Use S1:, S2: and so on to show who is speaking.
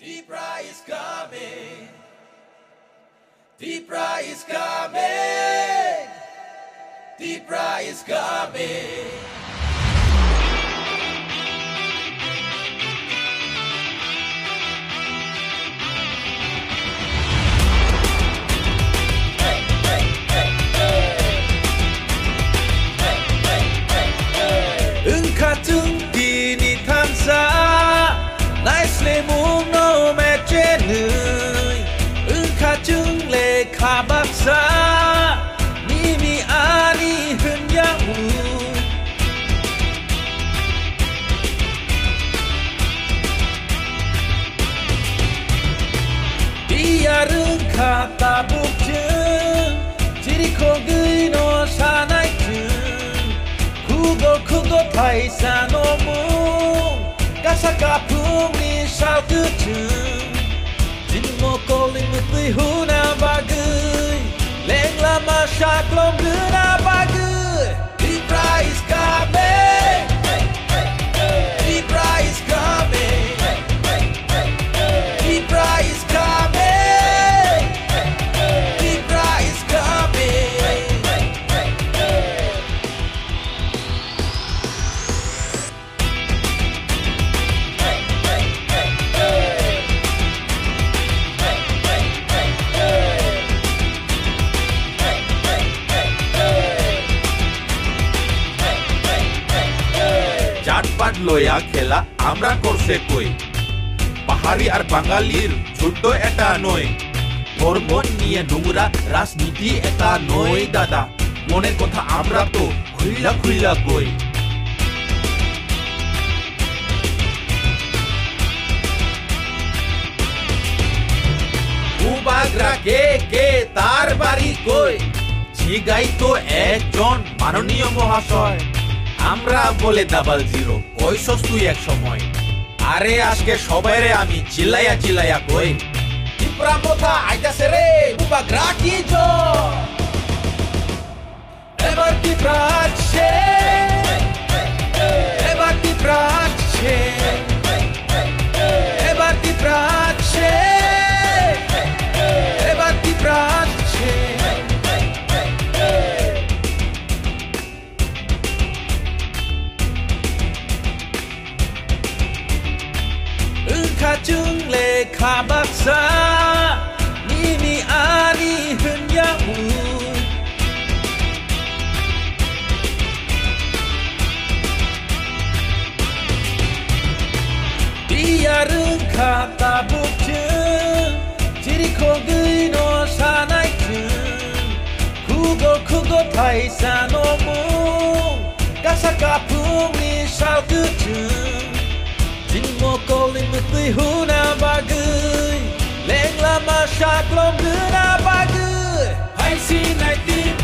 S1: Deepra is coming. Deepra is coming. Deepra is coming.
S2: Katong dini tansa nice le mung no me chenui katong le kabaksa nimi ani hun yamu dia rung kata bukjeng jiri kogui no sanai Kugo paisa no mung Kasaka pung ni sao tu chung Jin mo koling mutui huna bagui Leng lama syak lom luna bagui Deepra is coming. Deepra is coming. Deepra is coming. Deepra is coming.
S1: জাতপাত লয়া খেলা আমরা করছে কই পাহাড়ি আর বাঙালির ছোট্ট এটা নয় ধর্ম নিয়ে নোংরা রাজনীতি এটা নয় দাদা মনের কথা আমরা তো খুইলা খুইলা কই উবাগরা কে তার বাড়ি কই জিগাই তো একজন মাননীয় মহাশয় আমরা বলে ডাবল জিরো কইছস তুই এক সময় আরে আজকে সবাইরে আমি চিল্লাইয়া কই ত্রিপুরা মোথা আইতাছে রে উবাগরা কি জো এবার ত্রিপুরা আছে এবার ত্রিপুরা আছে এবার ত্রিপুরা আছে এবার ত্রিপুরা আছে Katong le kabaksa nimi ani hun yamu Dia rung kata bukjeng jiri kogui no sanai chung Kugo paisa no mung Kasaka pung ni sao tu chung Jin mo koling mutui huna bagui Leng lama syak lom luna bagui Hai si nai tip